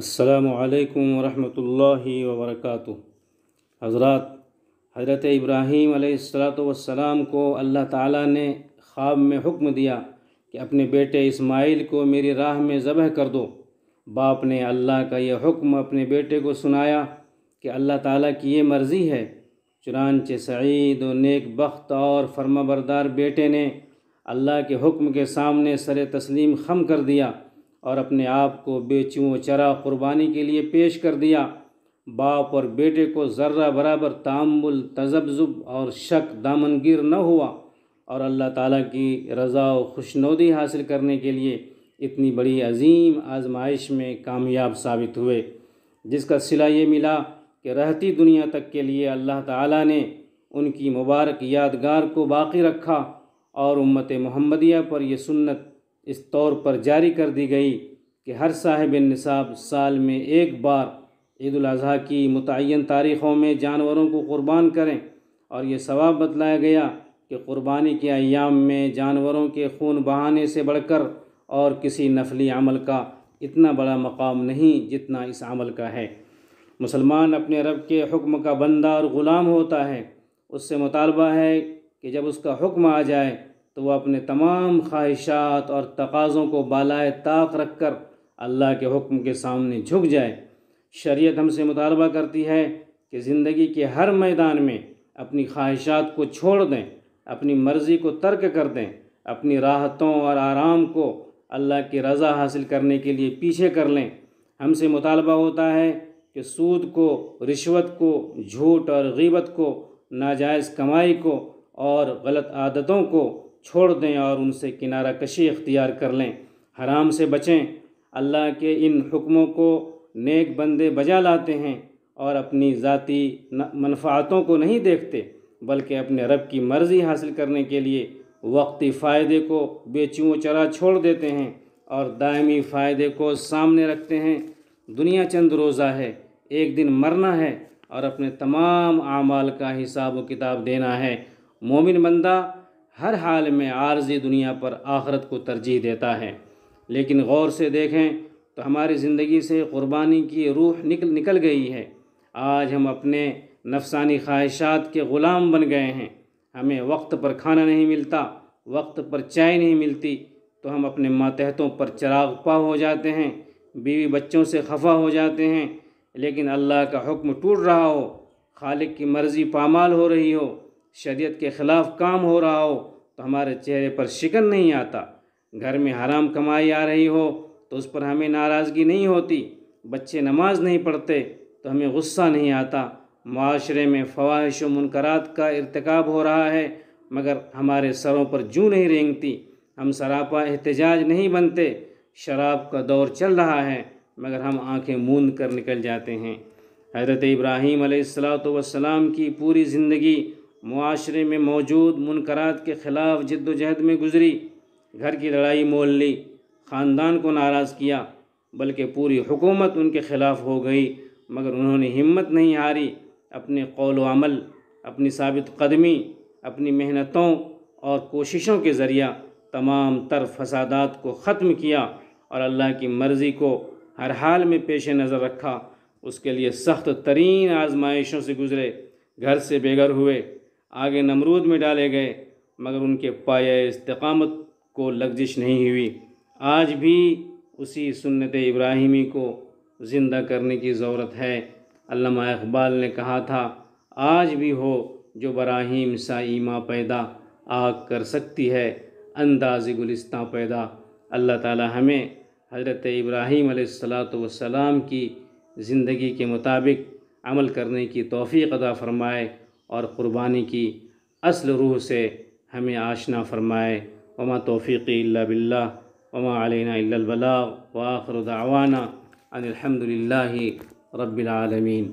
السلام علیکم ورحمۃ اللہ وبرکاتہ۔ حضرات، حضرت ابراہیم علیہ السلام کو اللہ تعالیٰ نے خواب میں حکم دیا کہ اپنے بیٹے اسماعیل کو میری راہ میں ذبح کر دو۔ باپ نے اللہ کا یہ حکم اپنے بیٹے کو سنایا کہ اللہ تعالیٰ کی یہ مرضی ہے۔ چنانچہ سعید و نیک بخت اور فرمانبردار بیٹے نے اللہ کے حکم کے سامنے سر تسلیم خم کر دیا اور اپنے آپ کو بے چوں چرا قربانی کے لیے پیش کر دیا۔ باپ اور بیٹے کو ذرہ برابر تأمل، تذبذب اور شک دامنگیر نہ ہوا، اور اللہ تعالیٰ کی رضا و خوشنودی حاصل کرنے کے لیے اتنی بڑی عظیم آزمائش میں کامیاب ثابت ہوئے، جس کا صلہ یہ ملا کہ رہتی دنیا تک کے لیے اللہ تعالیٰ نے ان کی مبارک یادگار کو باقی رکھا، اور امت محمدیہ پر یہ سنت اس طور پر جاری کر دی گئی کہ ہر صاحب نصاب سال میں ایک بار عید الاضحیٰ کی متعین تاریخوں میں جانوروں کو قربان کریں، اور یہ ثواب بتلایا گیا کہ قربانی کے ایام میں جانوروں کے خون بہانے سے بڑھ کر اور کسی نفلی عمل کا اتنا بڑا مقام نہیں جتنا اس عمل کا ہے۔ مسلمان اپنے رب کے حکم کا بندہ اور غلام ہوتا ہے۔ اس سے مطالبہ ہے کہ جب اس کا حکم آ جائے تو وہ اپنے تمام خواہشات اور تقاضوں کو بالائے طاق رکھ کر اللہ کے حکم کے سامنے جھک جائے۔ شریعت ہم سے مطالبہ کرتی ہے کہ زندگی کے ہر میدان میں اپنی خواہشات کو چھوڑ دیں، اپنی مرضی کو ترک کر دیں، اپنی راحتوں اور آرام کو اللہ کی رضا حاصل کرنے کے لیے پیچھے کر لیں۔ ہم سے مطالبہ ہوتا ہے کہ سود کو، رشوت کو، جھوٹ اور غیبت کو، ناجائز کمائی کو اور غلط عادتوں کو چھوڑ دیں اور ان سے کنارہ کشی اختیار کر لیں، حرام سے بچیں۔ اللہ کے ان حکموں کو نیک بندے بجا لاتے ہیں اور اپنی ذاتی منفعتوں کو نہیں دیکھتے، بلکہ اپنے رب کی مرضی حاصل کرنے کے لیے وقتی فائدے کو بے چوں چرا چھوڑ دیتے ہیں اور دائمی فائدے کو سامنے رکھتے ہیں۔ دنیا چند روزہ ہے، ایک دن مرنا ہے اور اپنے تمام اعمال کا حساب و کتاب دینا ہے۔ مومن بندہ ہر حال میں عارضی دنیا پر آخرت کو ترجیح دیتا ہے، لیکن غور سے دیکھیں تو ہماری زندگی سے قربانی کی روح نکل گئی ہے۔ آج ہم اپنے نفسانی خواہشات کے غلام بن گئے ہیں۔ ہمیں وقت پر کھانا نہیں ملتا، وقت پر چائے نہیں ملتی تو ہم اپنے ماتحتوں پر چراغ پا ہو جاتے ہیں، بیوی بچوں سے خفا ہو جاتے ہیں۔ لیکن اللہ کا حکم ٹوٹ رہا ہو، خالق کی مرضی پامال ہو رہی ہو، شریعت کے خلاف کام ہو رہا ہو تو ہمارے چہرے پر شکن نہیں آتا۔ گھر میں حرام کمائی آ رہی ہو تو اس پر ہمیں ناراضگی نہیں ہوتی۔ بچے نماز نہیں پڑھتے تو ہمیں غصہ نہیں آتا۔ معاشرے میں فواحش و منکرات کا ارتکاب ہو رہا ہے مگر ہمارے سروں پر جوں نہیں رینگتی۔ ہم سراپا احتجاج نہیں بنتے۔ شراب کا دور چل رہا ہے مگر ہم آنکھیں موند کر نکل جاتے ہیں۔ حضرت ابراہیم علیہ السلام کی پوری زندگی معاشرے میں موجود منکرات کے خلاف جد و جہد میں گزری۔ گھر کی لڑائی مول لی، خاندان کو ناراض کیا، بلکہ پوری حکومت ان کے خلاف ہو گئی، مگر انہوں نے ہمت نہیں ہاری۔ اپنے قول و عمل، اپنی ثابت قدمی، اپنی محنتوں اور کوششوں کے ذریعہ تمام تر فسادات کو ختم کیا اور اللہ کی مرضی کو ہر حال میں پیش نظر رکھا۔ اس کے لیے سخت ترین آزمائشوں سے گزرے، گھر سے بے گھر ہوئے، آگے نمرود میں ڈالے گئے، مگر ان کے پایۂ استقامت کو لغزش نہیں ہوئی۔ آج بھی اسی سنت ابراہیمی کو زندہ کرنے کی ضرورت ہے۔ علامہ اقبال نے کہا تھا، آج بھی ہو جو براہیم سا ایماں پیدا، آگ کر سکتی ہے انداز گلستاں پیدا۔ اللہ تعالی ہمیں حضرت ابراہیم علیہ السلام کی زندگی کے مطابق عمل کرنے کی توفیق عطا فرمائے اور قربانی کی اصل روح سے ہمیں آشنا فرمائے۔ وما توفیقی الا باللہ وما علینا الا البلاغ وآخر دعوانا ان الحمد للہ رب العالمین۔